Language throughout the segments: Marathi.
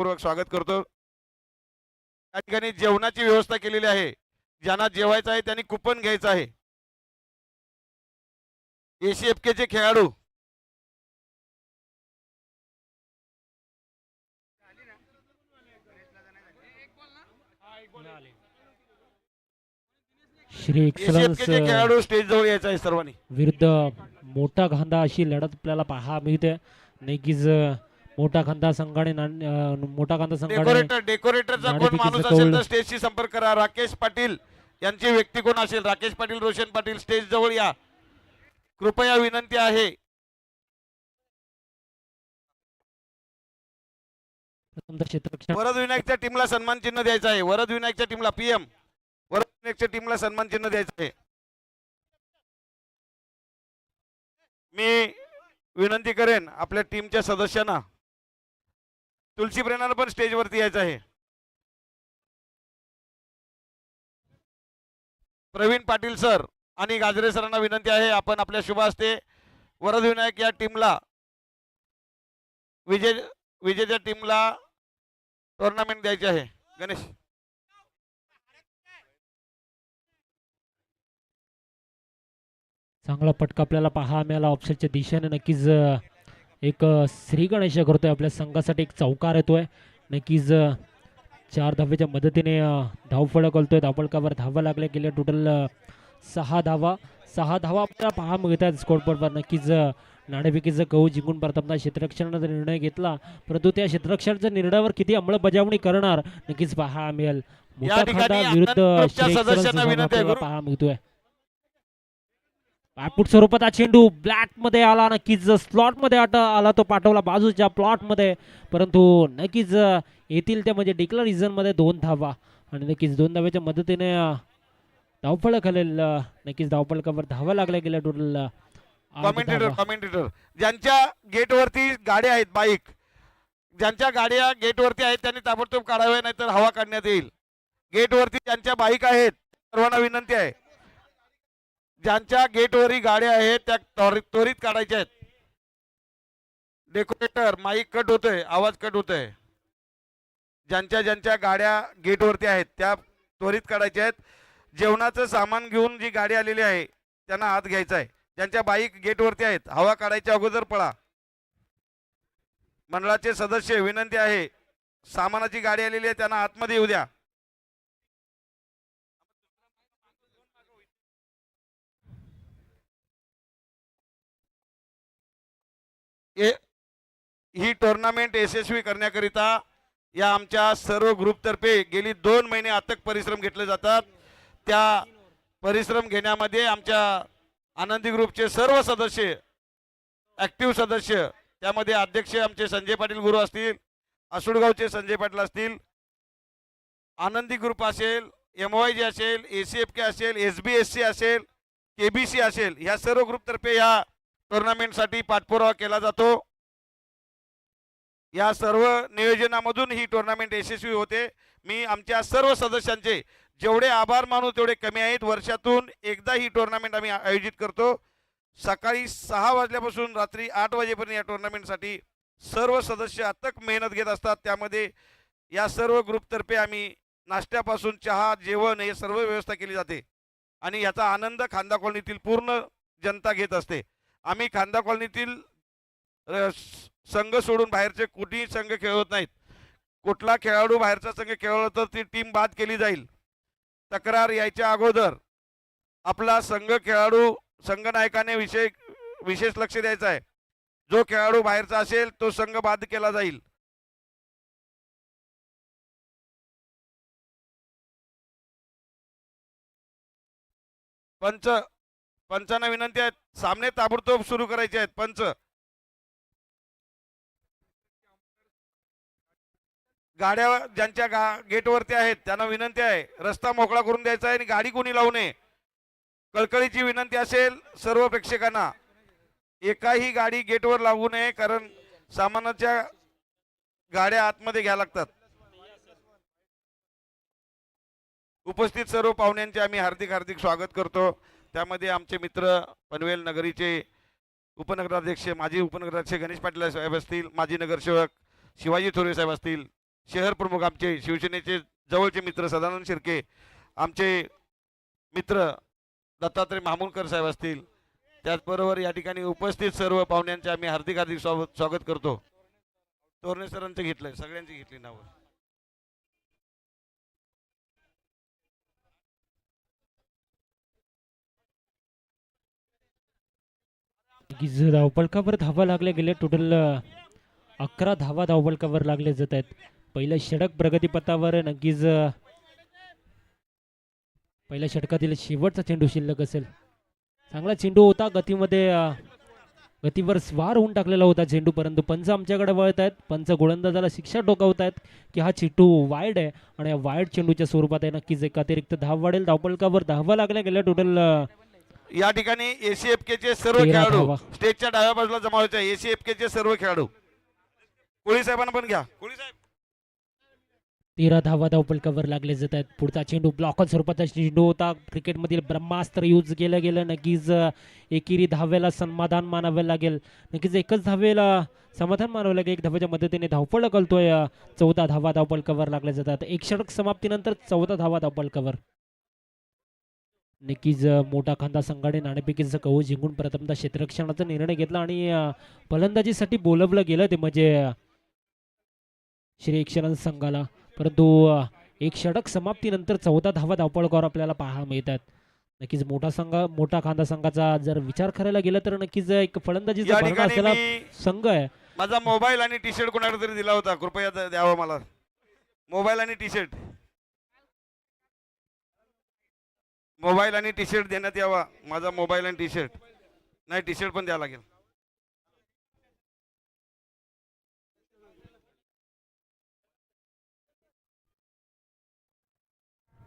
पूर्वक स्वागत करतो। त्या ठिकाणी जेवणाची व्यवस्था केलेली आहे। ज्यांना जेवायचं आहे त्यांनी कुपन घ्यायचं आहे। एसीएफके चे खेळाडू श्री एक्सलन्स एसीएफके चे खेळाडू स्टेज जवळ यायचं आहे सर्वांनी। विरुद्ध मोठा खांदा अशी लढत आपल्याला पाहायला मिळते। नक्कीच मोठा खांदा संघाने मोठा खांदा संघाने डेकोरेटरचा कोण नाणेफेकीचं माणूस असेल कौल तर स्टेजशी संपर्क करा। राकेश पाटील यांची व्यक्ती कोण असेल, राकेश पाटील, रोशन पाटील स्टेज जवळ या, कृपया विनंती आहे। प्रथमतः क्षेत्ररक्षण वरद विनायकच्या टीमला सन्मान चिन्ह द्यायचं आहे। वरद विनायकच्या टीमला पीएम वरद विनायकच्या टीमला सन्मान चिन्ह द्यायचं आहे। मी विनंती करेन आपल्या टीमच्या सदस्यांना तुलसी प्रेरणाला पण स्टेजवरती यायचं आहे। प्रवीण पाटील सर आणि गाजरे सरांना विनंती आहे, आपण आपल्या शुभ हस्ते वरद विनायक या टीमला विजेच्या टीमला टुर्नामेंट द्यायचे आहे। गणेश चांगला पटका आपल्याला पाहायला मिळाला ऑफसेटच्या दिशेने। नक्कीच एक श्री गणेश करतोय आपल्या संघासाठी, एक चौकार येतोय। नक्कीच 4 धावेच्या मदतीने धावफलक करतोय। धावफलकावर धावा लागल्या गेल्या टोटल 6 धावा आपल्याला पाहायला मिळतात स्कोरबोर्डवर। नक्कीच नाणेफेकीचं कौ जिंकून प्रथमतः क्षेत्ररक्षणाचा निर्णय घेतला, परंतु त्या क्षेत्ररक्षणाच्या निर्णयावर किती अंमलबजावणी करणार नक्कीच पाहायला मिळेल। मोठा खांदा विरुद्ध पाहायला मिळतोय। पायपूट स्वरूपात चेंडू ब्लॅक मध्ये आला, नक्कीच स्लॉट मध्ये आला, तो पाठवला बाजूच्या प्लॉट मध्ये, परंतु नक्कीच येतील ते म्हणजे डिक्लेअर रिझन मध्ये 2 धावा आणि नक्कीच 2 धाव्याच्या मदतीने धावफलक आलेल। नक्कीच धावफलकावर धावा लागल्या गेल्या टोटल। कॉमेंटेटर ज्यांच्या गेटवरती गाड्या आहेत, बाईक ज्यांच्या गाड्या गेटवरती आहेत त्यांनी ताबडतोब काढावे, नाहीतर हवा काढण्यात येईल। गेटवरती ज्यांच्या बाईक आहेत सर्वांना विनंती आहे, ज्यांच्या गेटवरी गाड्या आहेत त्या त्वरित काढायच्या आहेत। डेकोरेटर माईक कट होतोय, आवाज कट होतोय। ज्यांच्या गाड्या गेटवरती आहेत त्या त्वरित काढायच्या आहेत। जेवणाचं सामान घेऊन जी गाडी आलेली आहे त्यांना आत घ्यायचं आहे। ज्यांच्या बाईक गेटवरती आहेत हवा काढायच्या अगोदर पळा। मंडळाचे सदस्य विनंती आहे, सामानाची गाडी आलेली आहे त्यांना आतमध्ये येऊ द्या। ही टुर्नामेंट यशस्वी करण्याकरिता या आमच्या सर्व ग्रुपतर्फे गेली 2 महिने अथक परिश्रम घेतले जातात। त्या परिश्रम घेण्यामध्ये आमच्या आनंदी ग्रुपचे सर्व सदस्य, ऍक्टिव्ह सदस्य, त्यामध्ये अध्यक्ष आमचे संजय पाटील गुरु असतील, आसुडगावचे संजय पाटील असतील, आनंदी ग्रुप असेल, MYG असेल, ACFK असेल, SBSC असेल, KBC असेल, ह्या सर्व ग्रुपतर्फे या टुर्नामेंटसाठी पाठपुरावा केला जातो। या सर्व नियोजनामधून ही टुर्नामेंट यशस्वी होते। मी आमच्या सर्व सदस्यांचे जेवढे आभार मानू तेवढे कमी आहेत। वर्षातून एकदा ही टुर्नामेंट आम्ही आयोजित करतो। सकाळी 6 वाजल्यापासून रात्री 8 वाजेपर्यंत या टुर्नामेंटसाठी सर्व सदस्य अथक मेहनत घेत असतात। त्यामध्ये या सर्व ग्रुपतर्फे आम्ही नाश्त्यापासून चहा, जेवण हे सर्व व्यवस्था केली जाते आणि याचा आनंद खांदा कॉलनीतील पूर्ण जनता घेत असते। आम्ही खांदा कॉलनीतील संघ सोडून बाहेरचे कुठेही संघ खेळवत नाहीत। कुठला खेळाडू बाहेरचा संघ खेळवला तर ती टीम बाद केली जाईल। तक्रार यायच्या अगोदर आपला खेळाडू संघनायकाने विशेष लक्ष द्यायचं आहे। जो खेळाडू बाहेरचा असेल तो संघ बाद केला जाईल। पंचांना विनंती आहे, सामने ताबडतोब सुरू करायचे आहेत। पंच गाड्या ज्यांच्या गेटवरती आहेत त्यांना विनंती आहे, रस्ता मोकळा करून द्यायचा आहे आणि गाडी कोणी लावू नये। कळकळीची विनंती असेल सर्व प्रेक्षकांना, एकाही गाडी गेटवर लावू नये, कारण सामानाच्या गाड्या आतमध्ये घ्यायला लागतात। उपस्थित सर्व पाहुण्यांचे आम्ही हार्दिक स्वागत करतो। त्यामध्ये आमचे मित्र पनवेल नगरीचे उपनगराध्यक्ष, माजी उपनगराध्यक्ष गणेश पाटील साहेब असतील, माजी नगरसेवक शिवाजी थोरे साहेब असतील, शहर प्रमुख आमचे शिवसेनेचे जवळचे मित्र सदानंद शिर्के, आमचे मित्र दत्तात्रय मामुलकर साहेब असतील, त्याचबरोबर या ठिकाणी उपस्थित सर्व पाहुण्यांचे आम्ही हार्दिक हार्दिक स्वागत करतो. तोरणे सरांचं घेतलंय, सगळ्यांची घेतली नावं. धावपळकावर धावा लागल्या गेल्या. टोटल 11 धावा धावपळकावर लागले जात आहेत. पहिलं षटक प्रगतीपथावर. नक्कीच पहिल्या षटकातील शेवटचा चेंडू शिल्लक असेल. चांगला चेंडू होता, गतीमध्ये गतीवर स्वार होऊन टाकलेला होता चेंडू, परंतु पंच आमच्याकडे वळत आहेत. पंच गोलंदाजाला शिक्षा टोकावत आहेत की हा चेंडू वाईड आहे आणि वाईड चेंडूच्या स्वरूपात आहे. नक्कीच एक अतिरिक्त धाव वाढेल. धावपळकावर धावा लागल्या गेल्या. टोटल या ठिकाणी ACFK चे सर्व 13 खेळाडू धावा. स्टेजच्या डाव्या बाजूला जमा व्हायचे. ACFK चे सर्व खेळाडू. कोळी साहेबांना पण घ्या. कोळी साहेब 13 धावा धावपळकावर लागले जात आहेत. पुढचा चेंडू ब्लॉकर स्वरूपाचा चेंडू होता. क्रिकेटमधील ब्रह्मास्त्र यूज केलं गेलं. नक्कीच एकेरी धावेला समाधान मानावे लागेल. नक्कीच एकच धावेला समाधान मानावं लागेल. एक धावेच्या मदतीने धावपळ कळतोय. 14 धावा धावपळकावर लागल्या जातात. एक षटक समाप्तीनंतर 14 धावा धावपळकावर. नक्कीच मोठा खांदा संघाने नाणेफेकीचं कहू जिंकून प्रथमतः क्षेत्ररक्षणाचा निर्णय घेतला आणि फलंदाजीसाठी बोलवलं गेलं ते म्हणजे श्री एक्सलन्स संघाला. परंतु एक षटक समाप्तीनंतर 14 धावा धावपळकावर आपल्याला पाहायला मिळतात. नक्कीच मोठा खांदा संघाचा जर विचार करायला गेला तर नक्कीच एक फलंदाजीचा या भरणा ठिकाणी असलेला मी संघ आहे. माझा मोबाईल आणि टी शर्ट कोणाकडे तरी दिला होता, कृपया द्यावा मला. मोबाईल आणि टी शर्ट देण्यात यावा. माझा मोबाईल आणि टी शर्ट नाही, टी शर्ट पण द्यावं लागेल.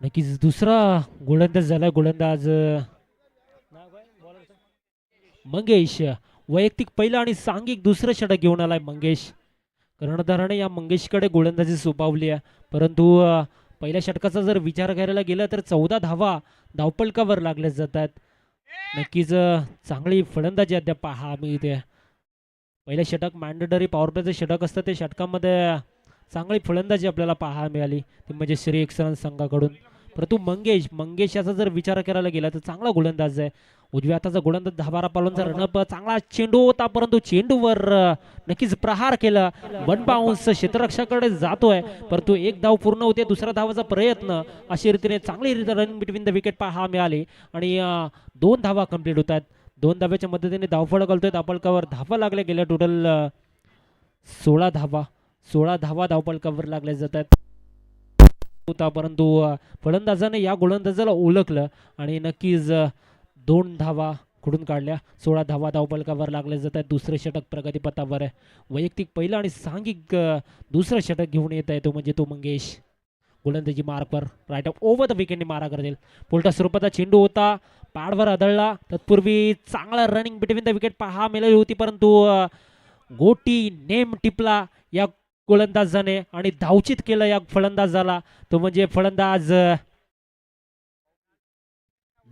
नक्कीच दुसरा गोलंदाज झाला. गोलंदाज मंगेश वैयक्तिक पहिला आणि सांघिक दुसरं षटक घेऊन आलाय मंगेश. कर्णधाराने या मंगेशकडे गोलंदाजी सोपावली आहे. परंतु पहिल्या षटकाचा जर विचार करायला गेला तर 14 धावा धावपळकावर लागल्या जातात. नक्कीच चांगली फलंदाजी अद्याप पाहा मिळते. पहिलं षटक मॅन्डेटरी पॉवर प्लेचं षटक असतं, त्या षटकामध्ये चांगली फलंदाजी आपल्याला पाहायला मिळाली ती म्हणजे श्री एक्सलन्स संघाकडून. परंतु मंगेश याचा जर विचार करायला गेला तर चांगला गोलंदाज आहे. उजव्या हाताचा गोलंदाज धाबारा पालनचा रनअप चांगला चेंडू होता, परंतु चेंडूवर नक्कीच प्रहार केला. 1 बाउन्स क्षेत्ररक्षकाकडे जातोय, परंतु एक धाव पूर्ण होते. दुसरा धावाचा प्रयत्न. अशा रीतीने चांगली रन बिटवीन द विकेट पाहायला मिळाली आणि 2 धावा कंप्लीट होतात. 2 धाव्याच्या मदतीने धावफळ घालतोय. धावपळकावर धावा लागल्या गेल्या. टोटल 16 धावा धावपळकावर लागल्या जातात होता, परंतु फलंदाजाने या गोलंदाजाला ओळखलं आणि नक्कीच 2 धावा कुठून काढल्या. 16 धावा धावपळकावर लागल्या जातात. दुसरं षटक प्रगतीपथावर आहे. वैयक्तिक पहिला आणि सांघिक दुसरं षटक घेऊन येत आहे तो म्हणजे तो मंगेश. गोलंदाजी मार्कवर राईट ऑफ ओव्हर द विकेटने मारा करतील. पुलटा स्वरूपाचा चेंडू होता, पॅडवर आदळला. तत्पूर्वी चांगला रनिंग बिटवीन द विकेट पाहा मिळाली होती, परंतु गोटी नेम टिपला या गोलंदाजाने आणि धावचित केलं या फलंदाजाला. तो म्हणजे फलंदाज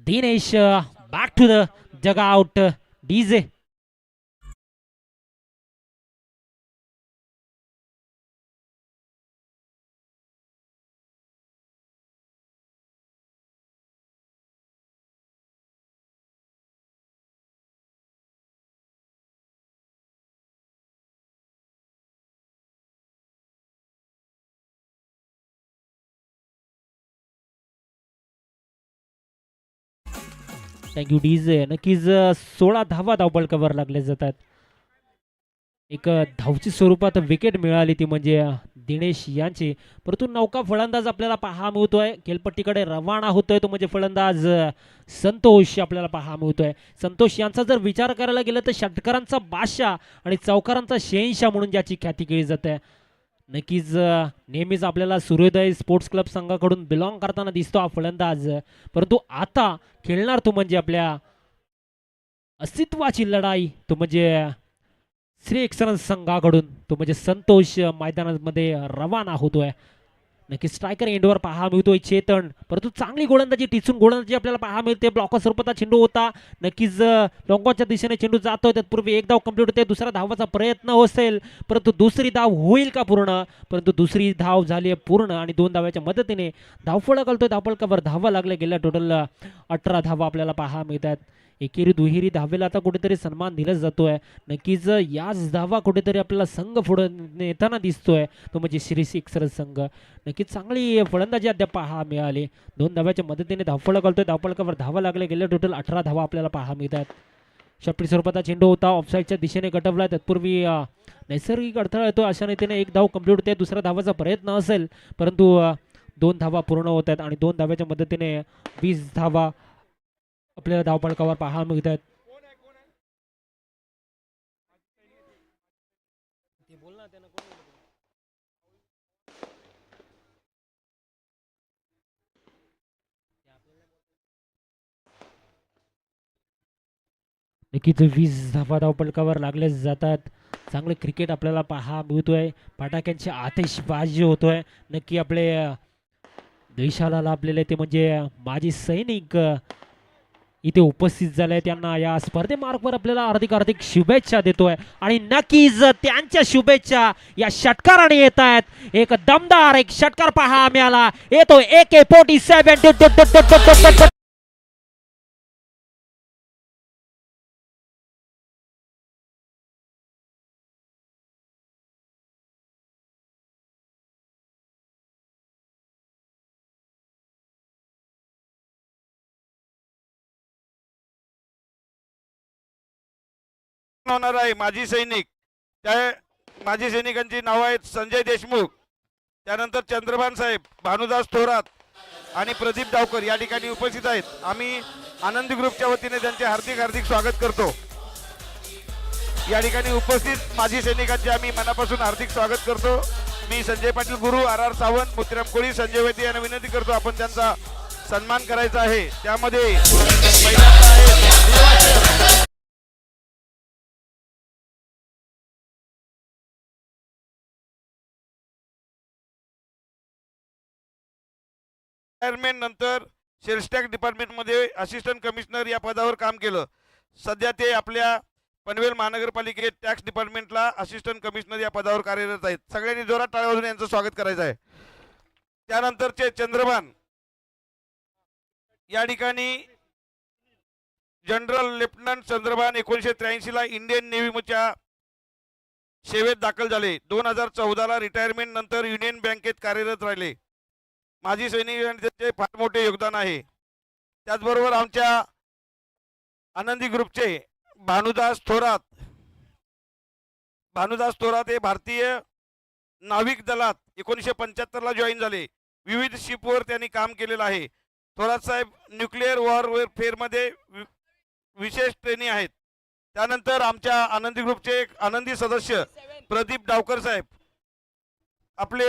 Dinesh. Back to the dugout DJ. Thank you DJ. नक्कीच 16 धावा धावपळकावर लागल्या जातात. एक धावची स्वरूपात विकेट मिळाली ती म्हणजे दिनेश यांची. परंतु नौका फलंदाज आपल्याला पाहा मिळतोय. खेळपट्टीकडे रवाना होतोय तो म्हणजे फलंदाज संतोष आपल्याला पाहा मिळतोय. संतोष यांचा जर विचार करायला गेला तर षटकारांचा बादशाह आणि चौकारांचा शहेनशाह म्हणून ज्याची ख्याती केली जाते. नक्कीच नेहमीच आपल्याला सूर्योदय स्पोर्ट्स क्लब संघाकडून बिलॉंग करताना दिसतो हा फलंदाज. परंतु आता खेळणार तो म्हणजे आपल्या अस्तित्वाची लढाई तो म्हणजे श्री एक्सलन्स संघाकडून तो म्हणजे संतोष मैदानामध्ये रवाना होतोय. नक्की स्ट्रायकर एंडवर पाहा मिळतोय चेतन, परंतु चांगली गोलंदाजी टिचून गोलंदाजी आपल्याला पाहा मिळते. ब्लॉकर स्वरूपाचा चेंडू होता, नक्कीच लॉंगॉनच्या दिशेने चेंडू जातोय. तत्पूर्वी एक धाव कंप्लीट होते, दुसरा धावाचा प्रयत्न असेल परंतु दुसरी धाव होईल का पूर्ण, परंतु दुसरी धाव झाली आहे पूर्ण आणि 2 धाव्याच्या मदतीने धावफळा घालतोय. धावफलकावर धावा लागल्या गेल्या, टोटल 18 धावा आपल्याला पाहा मिळतात. एकेरी दुहेरी धावेला आता कुठेतरी सन्मान दिला जातोय. नक्कीच याच धावा कुठेतरी आपल्याला संघ पुढे नेताना दिसतोय, तो म्हणजे श्री सिक्सर संघ. नक्कीच चांगली फलंदाजी अद्याप पाहा मिळाली. 2 धाव्याच्या मदतीने धावफळा घालतोय. धावफलकावर धावा लागल्या गेल्या, टोटल 18 धावा आपल्याला पाहा मिळतात. शपटी स्वरूपाचा चेंडू होता, ऑफसाईडच्या दिशेने गटवला. तत्पूर्वी नैसर्गिक अडथळा येतो, अशा रीतीने एक धाव कंप्लीट होते. दुसरा धावाचा प्रयत्न असेल परंतु 2 धावा पूर्ण होत आहेत आणि 2 धाव्याच्या मदतीने 20 धावा आपल्याला धावफलकावर पाहा मिळतात. नक्कीच 20 धावा धावफलकावर लागले जातात. चांगले क्रिकेट आपल्याला पाहा मिळतोय, फटाक्यांची आतिषबाजी होतोय. नक्की आपले देशाला लाभलेले ते म्हणजे माजी सैनिक इथे उपस्थित झाले, त्यांना या स्पर्धेमार्फत आपल्याला हार्दिक शुभेच्छा देतोय आणि नक्कीच त्यांच्या शुभेच्छा या षटकाराने येत आहेत. एक दमदार एक षटकार पहा मिळाला, येतो AK-47 होणार आहे. माजी सैनिक, त्या माजी सैनिकांची नाव आहेत संजय देशमुख, त्यानंतर चंद्रभान साहेब, भानुदास थोरात आणि प्रदीप डावकर या ठिकाणी उपस्थित आहेत. आम्ही आनंदी ग्रुपच्या वतीने त्यांचे हार्दिक स्वागत करतो. या ठिकाणी उपस्थित माजी सैनिकांचे आम्ही मनापासून हार्दिक स्वागत करतो. मी संजय पाटील गुरु, RR सावंत, मोतीराम कोळी, संजय वैद्य यांना विनंती करतो आपण त्यांचा सन्मान करायचा आहे. त्यामध्ये पहिल्यांदा आहे रिटायरमेंट नंतर सेल्स टॅक्स डिपार्टमेंटमध्ये असिस्टंट कमिशनर या पदावर काम केलं. सध्या ते आपल्या पनवेल महानगरपालिकेत टॅक्स डिपार्टमेंटला असिस्टंट कमिशनर या पदावर कार्यरत आहेत. सगळ्यांनी जोरात टाळ्या वाजवून यांचं स्वागत करायचं आहे. त्यानंतरचे चंद्रभान, या ठिकाणी जनरल लेफ्टनंट चंद्रभान 1983 ला इंडियन नेव्हीच्या सेवेत दाखल झाले. 2014 रिटायरमेंट नंतर युनियन बँकेत कार्यरत राहिले. माजी सैनिकांचे फार मोठे योगदान आहे. त्याचबरोबर आमच्या आनंदी ग्रुपचे भानुदास थोरात हे भारतीय नाविक दलात 1975 ला जॉईन झाले. विविध शिपवर त्यांनी काम केलेलं आहे. थोरात साहेब न्यूक्लिअर वॉरफेअरमध्ये विशेष ट्रेनिंग आहेत. त्यानंतर आमच्या आनंदी ग्रुपचे एक आनंदी सदस्य प्रदीप डावकर साहेब आपले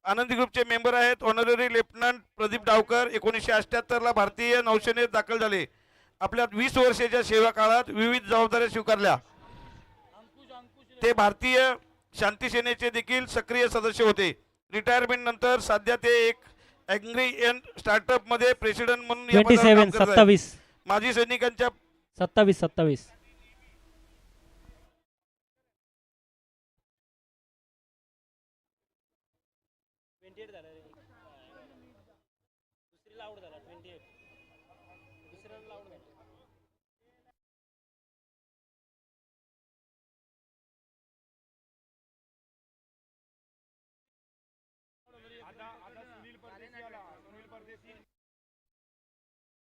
आनंदी ग्रुपचे मेंबर आहेत. ऑनररी लेफ्टनंट प्रदीप डावकर 1978 ला भारतीय नौसेनेत दाखल झाले. आपल्या 20 वर्षाच्या सेवा काळात विविध जबाबदाऱ्या स्वीकारल्या. ते भारतीय शांती सेनेचे देखील सक्रिय सदस्य होते. रिटायरमेंट नंतर सध्या ते एक ॲग्री एंड स्टार्टअप मध्ये प्रेसिडेंट म्हणून 27 माजी सैनिकांच्या 27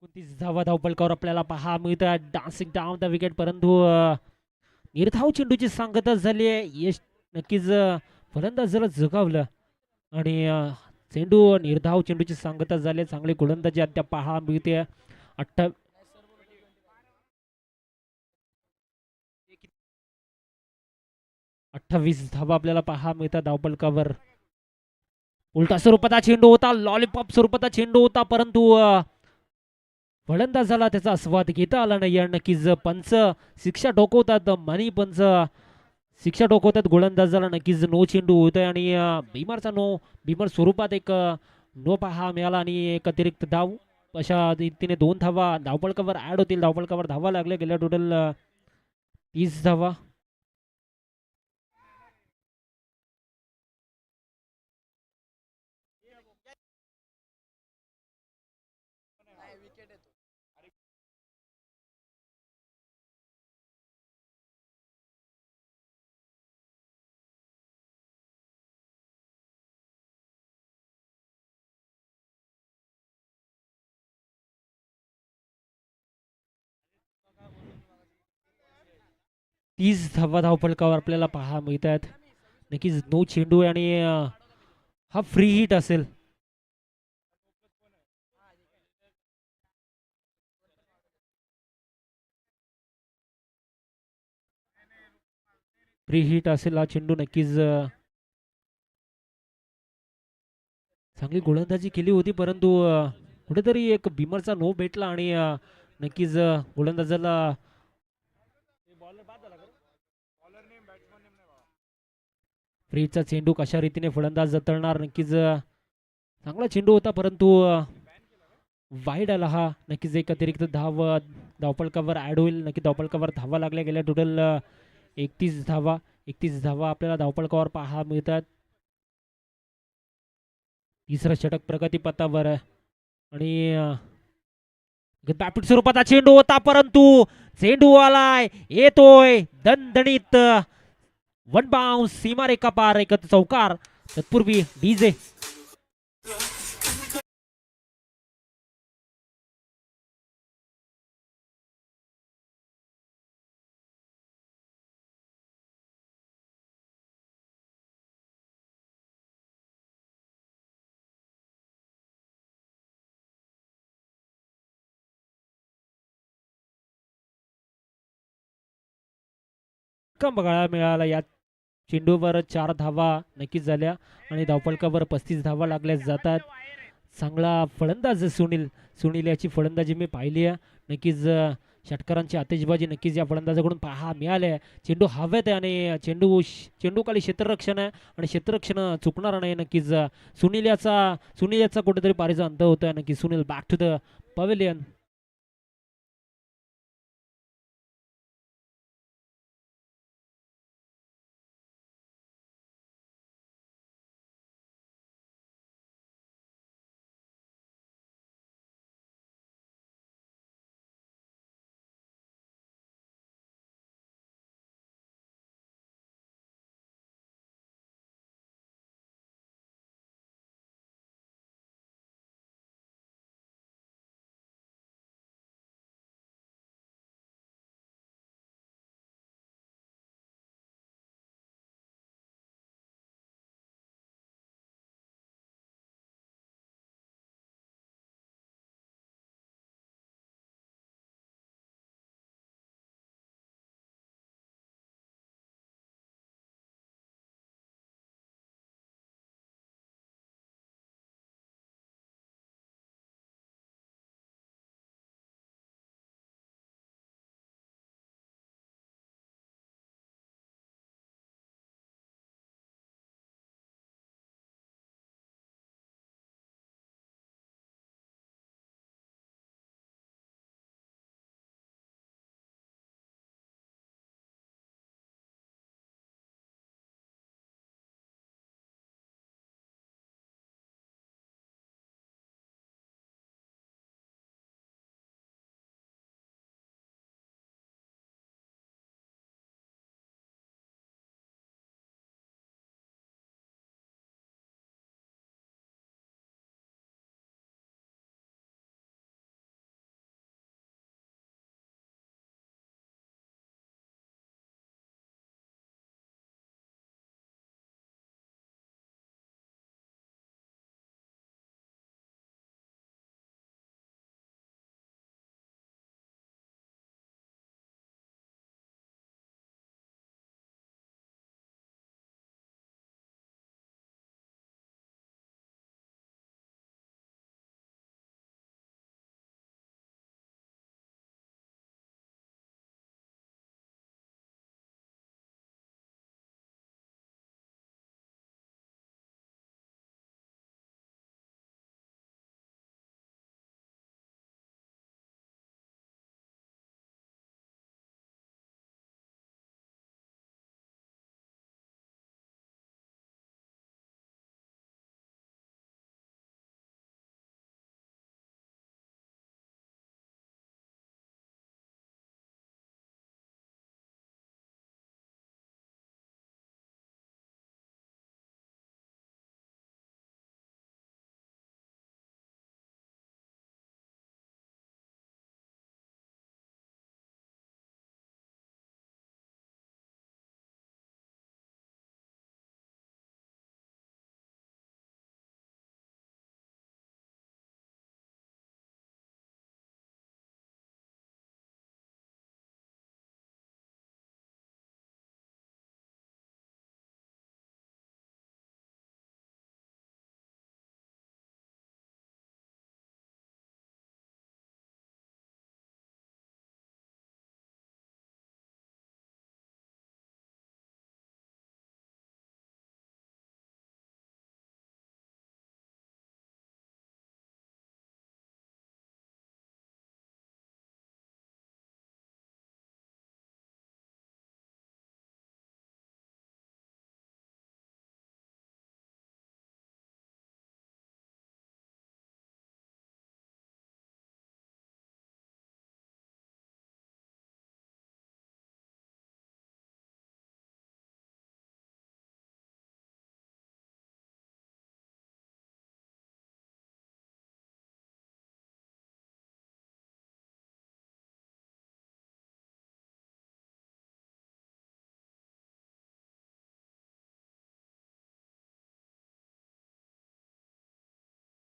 29 धावा धावफलकावर आपल्याला पहा मिळतात. डान्सिंग डाऊन द विकेट, परंतु निर्धाव चेंडूची सांगता झाली आहे. यश नक्कीच फलंदाजाला जगावलं आणि चेंडू निर्धाव चेंडूची सांगता झाली. चांगली गोलंदाजी अद्याप पहा मिळते. 28 धावा आपल्याला पहा मिळतात धावफलकावर. उलटा स्वरूपाचा चेंडू होता, लॉलीपॉप स्वरूपाचा चेंडू होता, परंतु फलंदाजाला त्याचा आस्वाद घेता आला नाही. नक्कीच पंच शिक्षा ठोकवतात. मनी पंच शिक्षा टोकवतात गोलंदाजाला. नक्कीच नो चेंडू होत आहे आणि भीमरचा नो, भीमर स्वरूपात एक नो पहा मिळाला आणि एक अतिरिक्त धाव. अशा रीतीने 2 धावा धावपळकावर ऍड होतील. धावपळकावर धावा लागल्या गेल्या टोटल 30 धावा. तीस धावा धावपळकावर आपल्याला पहा मिळत आहेत. नक्कीच नो चेंडू आहे आणि हा फ्री हिट असेल. फ्री हिट असेल हा चेंडू. नक्कीच चांगली गोलंदाजी केली होती परंतु कुठेतरी एक भीमरचा नो भेटला आणि नक्कीच गोलंदाजाला फ्रीचा चेंडू कशा रीतीने फलंदाज जतळणार. नक्कीच चांगला चेंडू होता परंतु वाईड आला हा. नक्कीच एक अतिरिक्त धाव धावपळकावर ऍड होईल. नक्की धावपळकावर धावा लागल्या गेल्या टोटल 31 धावा. 31 धावा आपल्याला धावपळकावर पहा मिळतात. तिसरा षटक प्रगतीपथावर आणि बॅटिंग स्वरूपाचा चेंडू होता परंतु चेंडू आलाय, येतोय दणदणीत वन बाउन्स सीमारेखा पार, एक चौकार. तत्पूर्वी डीजे बघायला मिळाला. या चेंडूवर 4 धावा नक्कीच झाल्या आणि धावपळकावर 35 धावा लागल्या जातात. चांगला फलंदाज सुनील याची फलंदाजी मी पाहिली आहे. नक्कीच षटकारांची आतिषबाजी नक्कीच या फलंदाजाकडून पहा मिळाले. चेंडू हवेत आहे आणि चेंडू खाली क्षेत्ररक्षण आहे आणि क्षेत्ररक्षण चुकणार नाही. नक्कीच सुनील याचा कुठेतरी पारीचा अंत होत आहे. नक्की Sunil back to the pavilion.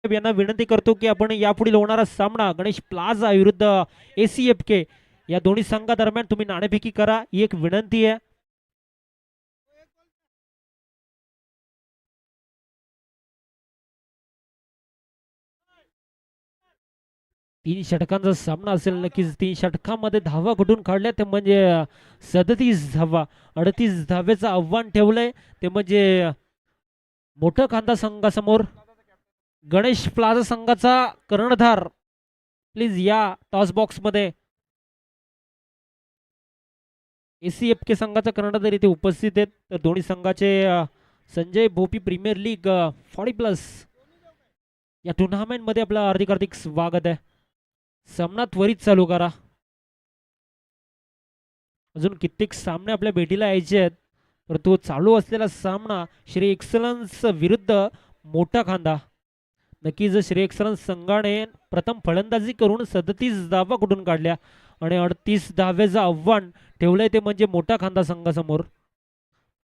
यांना विनंती करतो की आपण यापुढील होणारा सामना गणेश प्लाझा विरुद्ध ACFK या दोन्ही संघादरम्यान तुम्ही नाणेफेकी करा, ही एक विनंती आहे. तीन षटकांचा सामना असेल नक्कीच. तीन षटकामध्ये धावा कुठून काढल्या ते म्हणजे 37 धावा, 38 धावेचं आव्हान ठेवलंय ते म्हणजे मोठं खांदा संघासमोर. गणेश प्लाझा संघाचा कर्णधार प्लीज या टॉस बॉक्स मध्ये. ACFK संघाचा कर्णधार इथे उपस्थित आहेत. तर दोन्ही संघाचे संजय भोपी प्रीमियर लीग 40+ या टुर्नामेंट मध्ये आपलं हार्दिक हार्दिक स्वागत आहे. सामना त्वरित चालू करा. अजून कित्येक सामने आपल्या भेटीला यायचे आहेत, परंतु चालू असलेला सामना श्री एक्सलन्स विरुद्ध मोठा खांदा. नक्कीच श्री एक्सलन्स संघाने प्रथम फलंदाजी करून 37 धावा कुठून काढल्या आणि 38 धावेचं आव्हान ठेवलंय ते म्हणजे मोठा खांदा संघासमोर.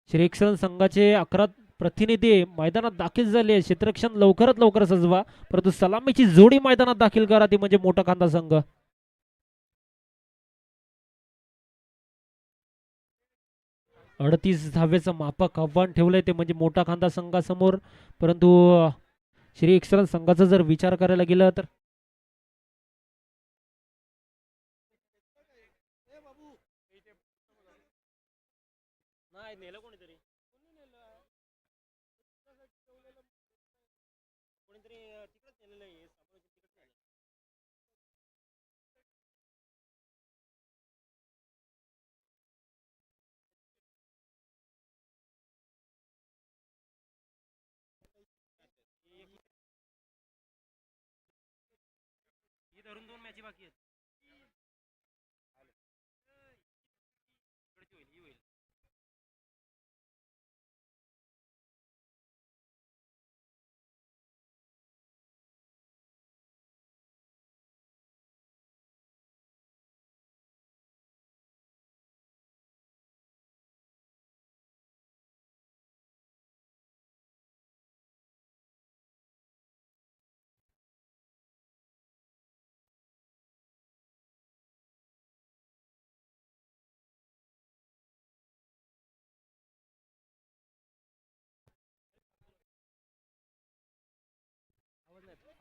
श्री एक्सलन्स संघाचे 11 प्रतिनिधी मैदानात दाखल झाले. क्षेत्ररक्षण लवकरात लवकर सजवा, परंतु सलामीची जोडी मैदानात दाखल करा, ती म्हणजे मोठा खांदा संघ. 38 धावेचं मापक आव्हान ठेवलंय ते म्हणजे मोठा खांदा संघासमोर. परंतु श्री एक्सलन्स संघाचा जर विचार करायला गेलं तर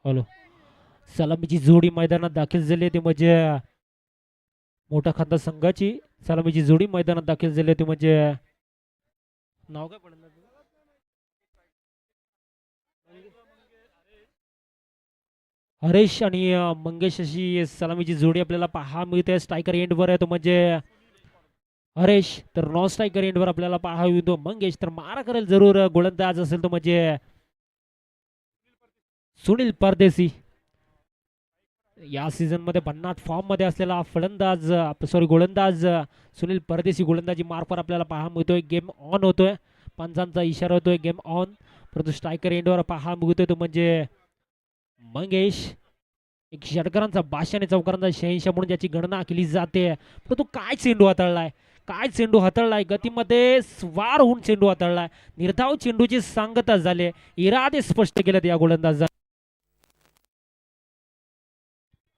हॅलो, सलामीची जोडी मैदानात दाखल झाली ती म्हणजे मोठा खांदा संघाची. सलामीची जोडी मैदानात दाखल झाली ती म्हणजे नाव काय पडलं हरेश आणि मंगेश अशी सलामीची जोडी आपल्याला पाहा मिळते. स्ट्रायकर एंडवर आहे तो म्हणजे हरेश, तर नॉन स्ट्रायकर एंडवर आपल्याला पाहा मिळतो मंगेश. तर मारा करेल जरूर गोलंदाज असेल तो म्हणजे सुनील परदेसी. या सीझन मध्ये भन्नाट फॉर्म मध्ये असलेला फलंदाज गोलंदाज सुनील परदेसी गोलंदाजी मार्फत आपल्याला पाहा मिळतोय. गेम ऑन होतोय, पंचांचा इशारा होतोय गेम ऑन. परंतु स्ट्रायकर एंडवर पाहा मिळतोय तो म्हणजे मंगेश. एक षटकारांचा 82 आणि चौकारांचा 86 म्हणून ज्याची गणना केली जाते. परंतु काय चेंडू हाताळलाय, काय चेंडू हाताळलाय. गतीमध्ये स्वार होऊन चेंडू हाताळलाय. निर्धाव चेंडूची सांगता झाली, इरादे स्पष्ट केलेत या गोलंदाजा.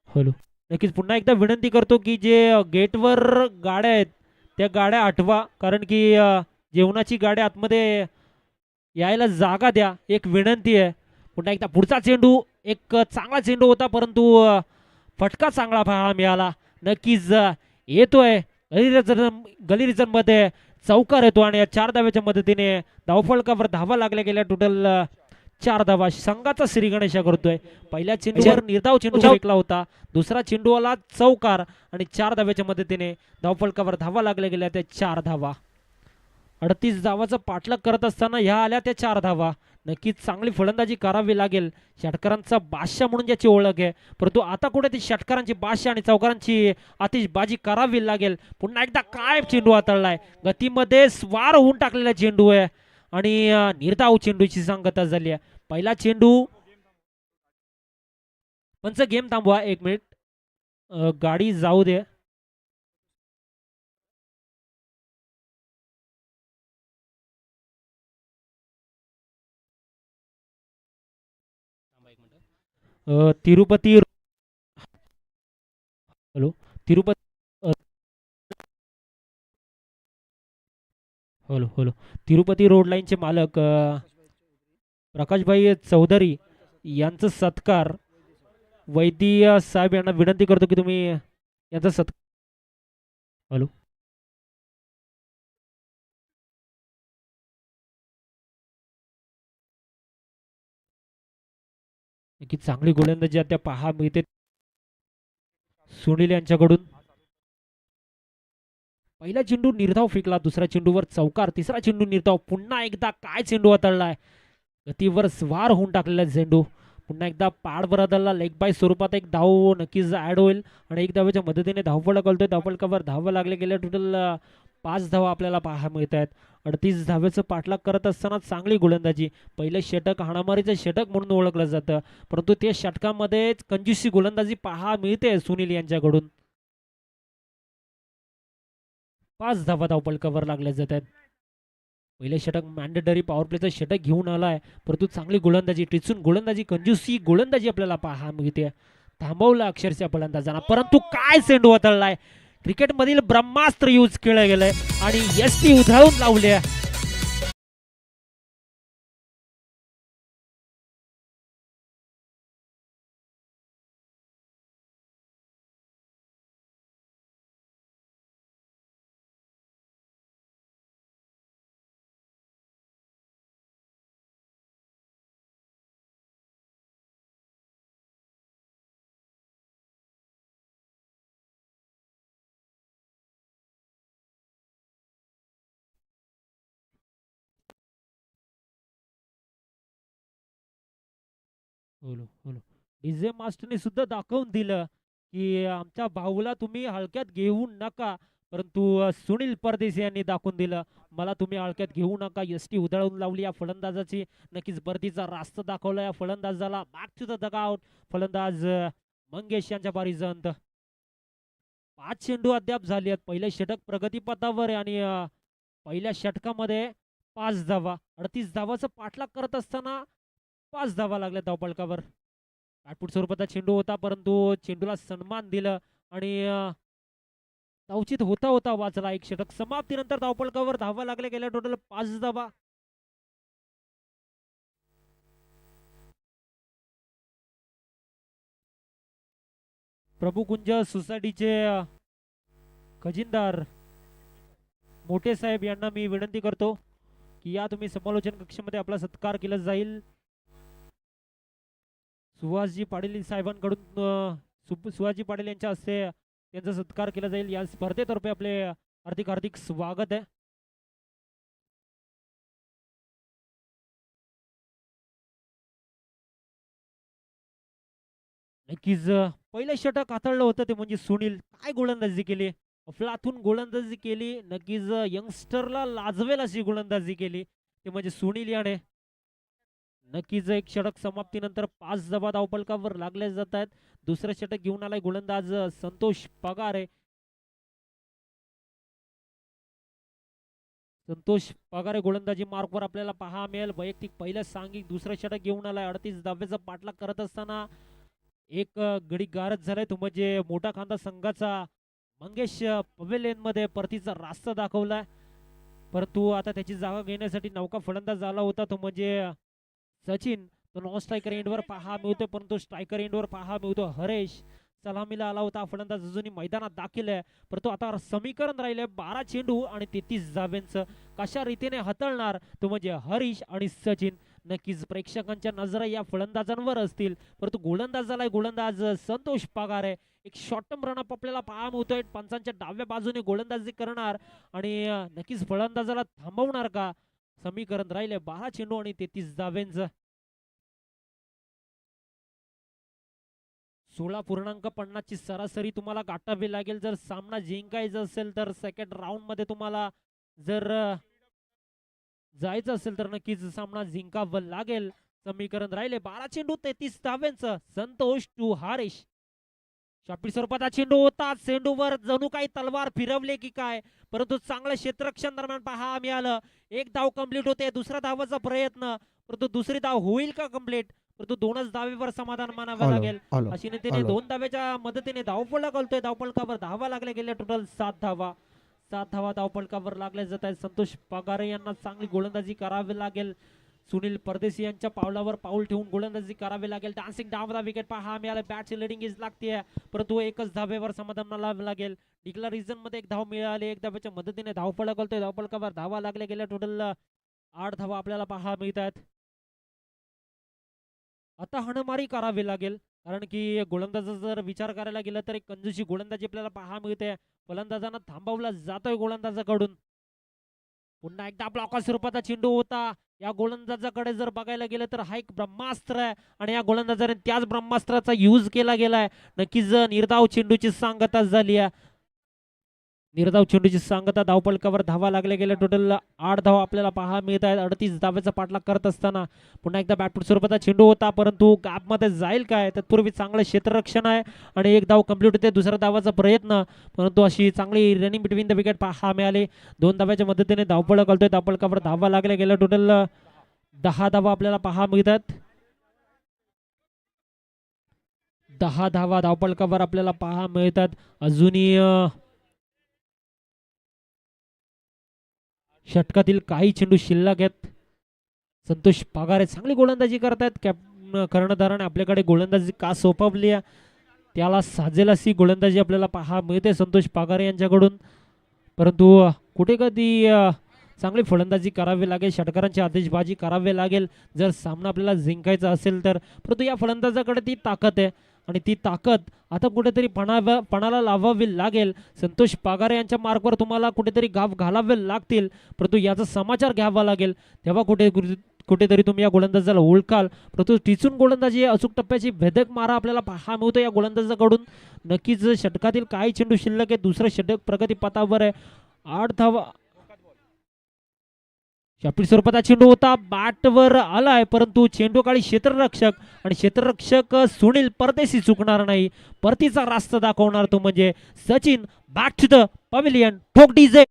हॅलो, नक्कीच पुन्हा एकदा विनंती करतो की जे गेटवर गाड्या आहेत त्या गाड्या हटवा, कारण की जेवणाची गाड्या आतमध्ये यायला जागा द्या, एक विनंती आहे. पुन्हा एकदा पुढचा चेंडू एक चांगला चेंडू होता, परंतु फटका चांगला पाहायला मिळाला. नक्कीच येतोय गली रिझन मध्ये चौकार येतो आणि 4 धाव्याच्या मदतीने धावफलकावर धावा लागल्या गेल्या. टोटल 4 धावा संघाचा श्री गणेशा करतोय. पहिल्या चेंडूवर निर्धाव चेंडू फेकला होता, दुसरा चेंडू आला चौकार आणि 4 धाव्याच्या मदतीने धावफलकावर धावा लागल्या गेल्या त्या 4 धावा. 38 धावाचा पाठलाग करत असताना ह्या आल्या त्या 4 धावा. नक्कीच चांगली फलंदाजी करावी लागेल. षटकारांचा बादशाह म्हणून ज्याची ओळख आहे, परंतु आता कुठे ती षटकारांची बादशाह आणि चौकारांची आतिषबाजी करावी लागेल. पुन्हा एकदा काय चेंडू हाताळलाय, गतीमध्ये स्वार होऊन टाकलेला चेंडू आहे आणि निर्धाव चेंडूची सांगता झाली आहे. पहिला चेंडू पंच गेम थांबवा 1 मिनिट, गाडी जाऊ दे. Tirupati hello Tirupati hello hello Tirupati road लाईनचे मालक प्रकाशभाई चौधरी यांचा सत्कार वैद्य साहेब यांना विनंती करतो की तुम्ही यांचा सत्कार हॅलो की चांगली गोलंदाजी आता पहा मिळते सुनील यांच्याकडून पहिला चेंडू निर्धाव फेकला दुसऱ्या चेंडूवर चौकार तिसरा चेंडू निर्धाव पुन्हा एकदा काय चेंडू हाताळलाय गतीवर स्वार होऊन टाकलेला चेंडू पुन्हा एकदा पाड बदलला लेग बाय स्वरूपात एक धाव नक्कीच ऍड होईल आणि एक धावेच्या मदतीने धावफलक कळतोय धावफलकावर धावा लागले गेले टोटल 5 धावा आपल्याला पाहायला मिळत आहेत 38 धावेचं पाठलाग करत असताना चांगली गोलंदाजी पहिलं षटक हाणामारीचं षटक म्हणून ओळखलं जातं परंतु त्या षटकामध्ये कंजूसी गोलंदाजी पाहायला मिळते सुनील यांच्याकडून 5 धावा धावफलकावर लागल्या जात आहेत पहिले षटक मॅन्डेटरी पॉवर प्लेचं षटक घेऊन आलाय परंतु चांगली गोलंदाजी टिचून गोलंदाजी कंजूसी गोलंदाजी आपल्याला पाहायला मिळते थांबवलं अक्षरशः फलंदाजांना परंतु काय चेंडू हाताळलाय क्रिकेटमधील ब्रह्मास्त्र यूज केलं गेलंय आणि एसटी उधळून लावल्या डीजे मास्टरने सुद्धा दाखवून दिलं की आमच्या भाऊला तुम्ही हलक्यात घेऊ नका परंतु सुनील परदेशी यांनी दाखवून दिलं मला तुम्ही हलक्यात घेऊ नका एसटी उधळून लावली या फलंदाजाची नक्कीच बर्दीचा रास्त दाखवला या फलंदाजाला बॅक टू द डगआउट फलंदाज मंगेश यांच्या बारीचा अंत 5 चेंडू अद्याप झाली आहेत पहिलं षटक प्रगतीपथावर आहे आणि पहिल्या षटकामध्ये 5 धावा 38 धावाचं पाठलाग करत असताना 5 धावा लागल्या धावफलकावर आठफूट स्वरूपाचा चेंडू होता परंतु चेंडूला सन्मान दिलं आणि धावचित होता होता वाचला एक षटक समाप्तीनंतर धावफलकावर धावा लागल्या गेल्या टोटल 5 धावा प्रभुकुंज सोसायटीचे खजिनदार मोठे साहेब यांना मी विनंती करतो की या तुम्ही समालोचन कक्षामध्ये आपला सत्कार केला जाईल सुहासजी पाटील साहेबांकडून सुहासजी पाटील यांच्या हस्ते त्यांचा सत्कार केला जाईल या स्पर्धेतर्फे आपले हार्दिक हार्दिक स्वागत आहे नक्कीच पहिलं षटक हाताळलं होतं ते म्हणजे सुनील काय गोलंदाजी केली अफलातून गोलंदाजी केली नक्कीच यंगस्टरला लाजवेल अशी गोलंदाजी केली ते म्हणजे सुनील याने नक्कीच एक षटक समाप्तीनंतर 5 धावा धावफलकावर लागले जात आहेत दुसरं षटक घेऊन आलाय गोलंदाज संतोष पगारे गोलंदाजी मार्कवर आपल्याला पाहायला मिळेल वैयक्तिक पहिलं सांघिक दुसरं षटक घेऊन आलाय 38 धावेचा पाठलाग करत असताना एक गडी गारद झालाय तो म्हणजे मोठा खांदा संघाचा मंगेश पवेलियन मध्ये परतीचा रास्ता दाखवलाय परंतु आता त्याची जागा घेण्यासाठी नौका फलंदाज झाला होता तो म्हणजे सचिन तो नॉन स्ट्रायकर एंडवर पहा मिळतो परंतु स्ट्रायकर एंडवर पहा मिळतो हरेश सलामीला आला होता फलंदाज अजूनही मैदानात दाखल आहे परंतु आता समीकरण राहिले 12 चेंडू आणि 33 धाव्यांचं कशा रीतीने हाताळणार तो म्हणजे हरीश आणि सचिन नक्कीच प्रेक्षकांच्या नजरा या फलंदाजांवर असतील परंतु गोलंदाज संतोष पगारे एक शॉर्ट टर्म रनअप आपल्याला पाहायला मिळतोय पंचांच्या डाव्या बाजूने गोलंदाजी करणार आणि नक्कीच फलंदाजाला थांबवणार का समीकरण राहिले 12 चेंडू आणि 33 धाव्यांचं 16.50 ची सरासरी तुम्हाला गाठावी लागेल जर सामना जिंकायचा असेल तर सेकंड राऊंड मध्ये तुम्हाला जर जायचं असेल तर नक्कीच सामना जिंकावं लागेल समीकरण राहिले 12 चेंडू 33 धाव्यांचं संतोष टू हरीश शॉर्टपिच स्वरूपाचा चेंडू होता चेंडूवर जणू काही तलवार फिरवले की काय परंतु चांगलं क्षेत्ररक्षण दरम्यान पहा मिळालं एक धाव कंप्लीट होते दुसरा धावाचा प्रयत्न परंतु दुसरी धाव होईल का कंप्लीट परंतु 2च धावेवर समाधान मानावे ऑल लागेल. आउट ऑल अशी आउट रीतीने ऑल आउट 2 धावेच्या मदतीने धावफलक कळतोय. धावफलकावर धावा लागल्या गेल्या टोटल 7 धावा. 7 धावा धावफलकावर लागल्या जात आहेत. संतोष पगारे यांना चांगली गोलंदाजी करावी लागेल. सुनील परदेशी यांच्या पावलावर पाऊल ठेवून गोलंदाजी करावी लागेल. डान्सिंग डावला विकेट पहा मिळाला. बॅटची लेडिंग इज लागते परंतु एकच धावेवर समाधान मानावे लागेल. डिक्लेअर रिझन मध्ये एक धाव मिळाली. एक धावेच्या मदतीने धावफलक कळतोय. धावफलकावर धावा लागल्या गेल्या टोटल 8 धावा आपल्याला पहा मिळतात. आता हाणमारी करावी लागेल कारण की गोलंदाजाचा जर विचार करायला गेला तर एक कंजूसी गोलंदाजी आपल्याला पहा मिळते. फलंदाजांना थांबवला जातोय गोलंदाजाकडून. पुन्हा एकदा ब्लॉका स्वरूपाचा चेंडू होता. या गोलंदाजाकडे जर बघायला गेलं तर हा एक ब्रह्मास्त्र आहे आणि या गोलंदाजाने त्याच ब्रह्मास्त्राचा यूज केला गेलाय. नक्कीच निर्धाव चेंडूची सांगता झाली आहे. निर्धाव चेंडूची सांगता. धावफलकावर धावा लागल्या गेल्या टोटल 8 धावा आपल्याला पहा मिळत आहेत. 38 धावेचा पाठलाग करत असताना पुन्हा एकदा बॅटफूट स्वरूपाचा चेंडू होता परंतु गॅपमध्ये जाईल काय. तत्पूर्वी चांगलं क्षेत्ररक्षण आहे आणि एक धाव कंप्लीट होते. दुसऱ्या धावाचा प्रयत्न परंतु अशी चांगली रनिंग बिटवीन द विकेट पहा मिळाली. 2 धाव्याच्या मदतीने धावफलक कळतोय. धावफलकावर धावा लागल्या गेल्या टोटल 10 धावा आपल्याला पहा मिळतात. 10 धावा धावफलकावर आपल्याला पहा मिळतात. अजूनही षटकातील काही चेंडू शिल्लक आहेत. संतोष पगारे चांगली गोलंदाजी करतायत. कर्णधाराने आपल्याकडे गोलंदाजी का सोपवली आहे त्याला साजेल अशी गोलंदाजी आपल्याला पहा मिळते संतोष पगारे यांच्याकडून. परंतु कुठे कधी चांगली फलंदाजी करावी लागेल. षटकारांची आदेशबाजी करावी लागेल जर सामना आपल्याला जिंकायचा असेल तर. परंतु या फलंदाजाकडे ती ताकद आहे आणि ती ताकद आता कुठेतरी पणाला लावावी लागेल. संतोष पगारे यांच्या मार्कवर तुम्हाला कुठेतरी गाव घालावे लागतील परंतु याचा समाचार घ्यावा लागेल तेव्हा कुठेतरी तुम्ही या गोलंदाजाला ओळखाल. परंतु टिचून गोलंदाजी अचूक टप्प्याची भेदक मारा आपल्याला पहा मिळतो या गोलंदाजाकडून. नक्कीच षटकातील काही चेंडू शिल्लक आहे. दुसरं षटक प्रगतीपथावर आहे. 8 धावा शापील स्वरूपाचा चेंडू होता. बॅटवर आलाय परंतु चेंडू काळी क्षेत्ररक्षक आणि क्षेत्ररक्षक सुनील परदेशी चुकणार नाही. परतीचा रास्ता दाखवणार तो म्हणजे Sachin. Back to the pavilion. ठोक डीजे.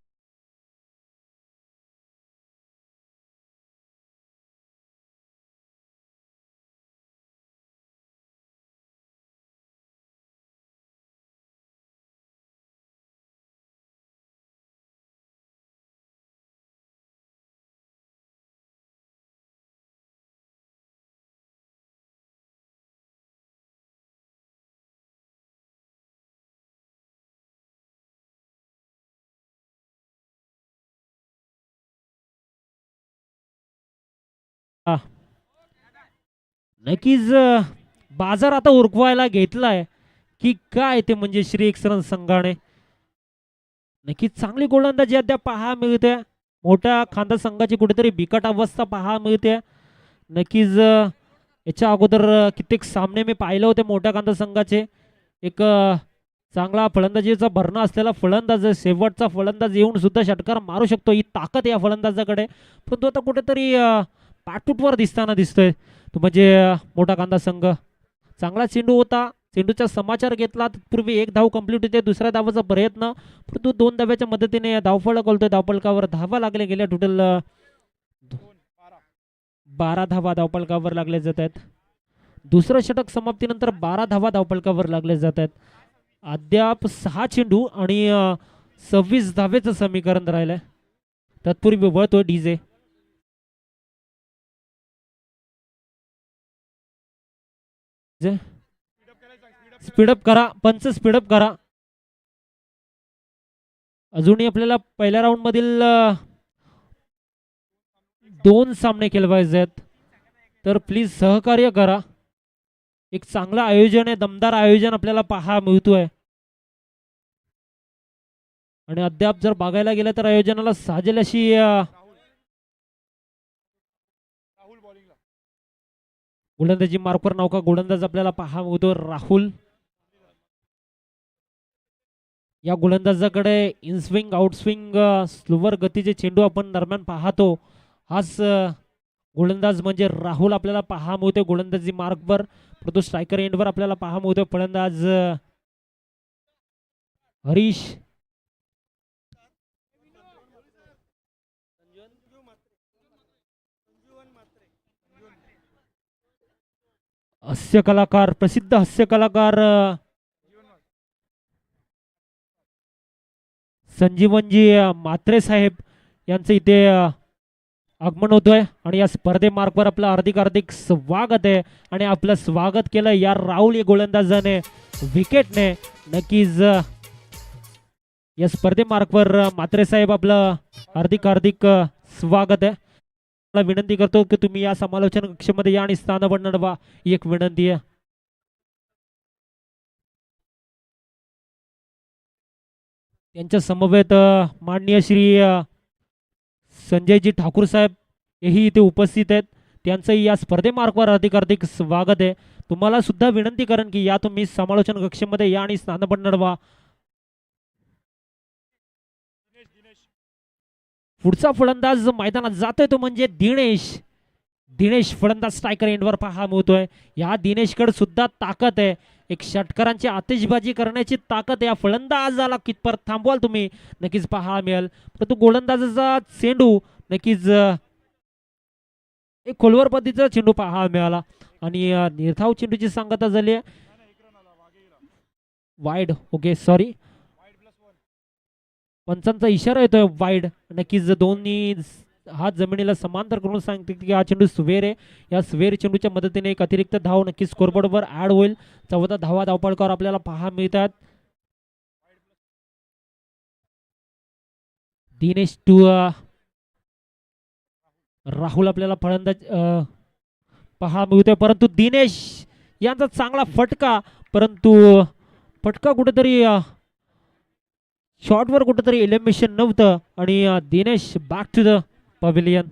नक्कीच बाजार आता उरकवायला घेतलाय की काय ते म्हणजे श्री एक्सरन संघाने. नक्कीच चांगली गोलंदाजी अद्याप पहा मिळते. मोठ्या खांदा संघाची कुठेतरी बिकट अवस्था पहा मिळते. नक्कीच याच्या अगोदर कित्येक सामने मी पाहिले होते मोठ्या खांदा संघाचे. एक चांगला फलंदाजीचा भरणा असलेला फलंदाज शेवटचा फलंदाज येऊन सुद्धा षटकार मारू शकतो ही ताकद या फलंदाजाकडे. परंतु आता कुठेतरी पाटूटवर दिसताना दिसतोय तो म्हणजे मोठा कांदा संघ. चांगला चेंडू होता. चेंडूचा समाचार घेतला पूर्वी एक धाव कंप्लीट होते. दुसऱ्या धावाचा प्रयत्न परंतु 2 धाव्याच्या मदतीने धावफलक कळतोय. धावफलकावर धावा लागल्या गेल्या टोटल 12 धावा धावफलकावर लागले जात आहेत. दुसरं षटक समाप्तीनंतर 12 धावा धावफलकावर लागले जात आहेत. अद्याप 6 चेंडू आणि 26 धावेचं समीकरण राहिलंय. तत्पूर्वी वळतोय डीजे. स्पीडअप करा पंच. स्पीडअप करा. अजूनही आपल्याला पहिल्या राऊंड मधील 2 सामने खेळवायचे आहेत तर प्लीज सहकार्य करा. एक चांगलं आयोजन आहे. दमदार आयोजन आपल्याला पहा मिळतोय आणि अद्याप जर बघायला गेलं तर आयोजनाला साजेल अशी गोलंदाजी मार्कवर नौका गोलंदाज आपल्याला पहा मिळतो राहुल. या गोलंदाजाकडे इनस्विंग आउटस्विंग स्लोवर गतीचे चेंडू आपण दरम्यान पाहतो. हाच गोलंदाज म्हणजे राहुल आपल्याला पहा मिळतो गोलंदाजी मार्कवर. परंतु स्ट्रायकर एंडवर आपल्याला पहा मिळतो फलंदाज हरीश. हास्य कलाकार, प्रसिद्ध हास्य कलाकार संजीवनजी म्हात्रे साहेब यांचं इथे आगमन होतोय आणि या स्पर्धेमार्फत आपलं हार्दिक हार्दिक स्वागत आहे. आणि आपलं स्वागत केलं या राहुल गोलंदाजाने विकेटने. नक्कीच या स्पर्धेमार्फत म्हात्रे साहेब आपलं हार्दिक हार्दिक स्वागत आहे. मला विनंती करतो की तुम्ही या समालोचन कक्षामध्ये या आणि स्थान बनवा, ही एक विनंती आहे. त्यांच्या समवेत माननीय श्री संजयजी ठाकूर साहेब हेही इथे उपस्थित आहेत. त्यांचंही या स्पर्धेमार्फत हार्दिक हार्दिक स्वागत आहे. तुम्हाला सुद्धा विनंती करेन की या तुम्ही समालोचन कक्षामध्ये या आणि स्थान बनवा. पुढचा फलंदाज मैदानात जातोय तो म्हणजे दिनेश फलंदाज स्ट्रायकर एंडवर पहा मिळतोय. या दिनेशकडे सुद्धा ताकद आहे, एक षटकारांची आतिषबाजी करण्याची ताकद आहे. या फलंदाजाला कितपर थांबवाल तुम्ही नक्कीच पहा मिळेल. परंतु गोलंदाजाचा चेंडू नक्कीच एक खोलवर पद्धतीचा चेंडू पहा मिळाला आणि निर्धाव चेंडूची सांगता झाली आहे. वाईड, ओके सॉरी, पंचांचा इशारा येतोय वाईड. नक्कीच दोन्ही हात जमिनीला समांतर करून सांगते की हा चेंडू स्वेर आहे. या स्वेर चेंडूच्या मदतीने एक अतिरिक्त धाव नक्कीच स्कोरबोर्डवर ऍड होईल. 14 धावा धावपळकावर आपल्याला पहा मिळतात. दिनेश टू राहुल आपल्याला फलंदाज पहा मिळतोय. परंतु दिनेश यांचा चांगला फटका, परंतु फटका कुठेतरी शॉटवर कुठेतरी एलिमिनेशन नव्हतं आणि Dinesh back to the pavilion.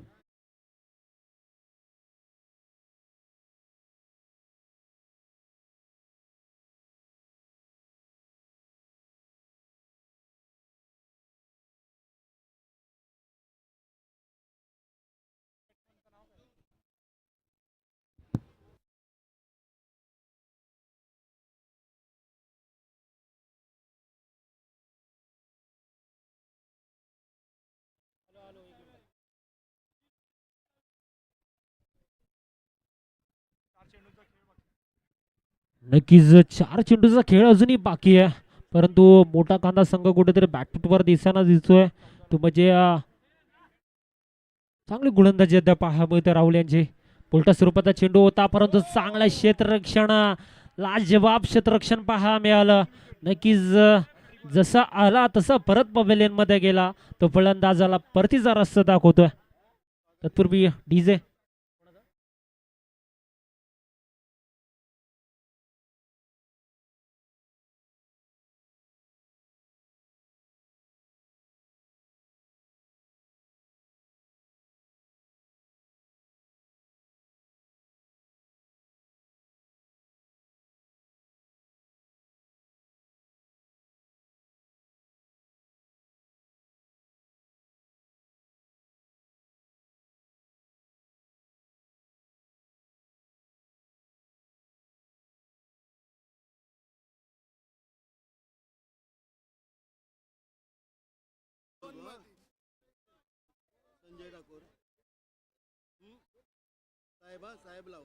नक्कीच 4 चेंडूचा खेळ अजूनही बाकी आहे, परंतु मोठा कांदा संघ कुठेतरी बॅकफुटवर दिसताना दिसतोय. तो म्हणजे चांगली गोलंदाजी अद्याप पहा मिळते राहुल यांची. उलटा स्वरूपाचा चेंडू होता, परंतु चांगला क्षेत्ररक्षण, लाजवाब क्षेत्ररक्षण पहा मिळालं. नक्कीच जसा आला तसा परत पवेलियन मध्ये गेला. तो फलंदाजाला परतीचा रस्ता दाखवतोय. तत्पूर्वी डीजे संजय ठाकूर साहेब लाव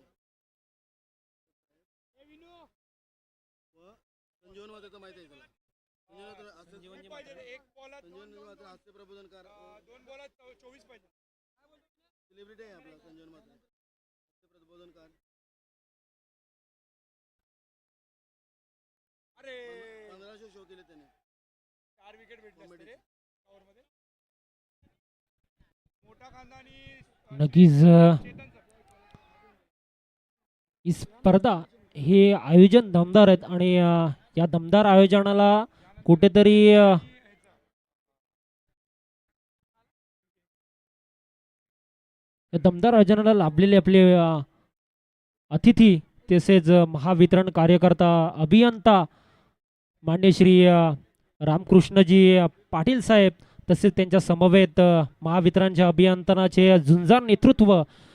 संजीवन मात्र माहिती आहे तुला. संजीवन मात्र हास्य प्रबोधनकार 2 बॉलात 24 पाहिजे. सेलिब्रिटी आहे आपला संजीवन मात्र, हास्य प्रबोधनकार. अरे 1500 शो केले त्याने, 4 विकेट भेटले मोठा खांदा आणि नक्कीच ही स्पर्धा हे आयोजन दमदार आहेत आणि या दमदार आयोजनाला कुठेतरी दमदार आयोजनाला लाभलेले आपले अतिथी तसेच महावितरण कार्यकर्ता अभियंता मान्य श्री रामकृष्णजी पाटील साहेब, तसेच त्यांच्या समवेत महावितरणच्या अभियंत्रणेचे झुंजार नेतृत्व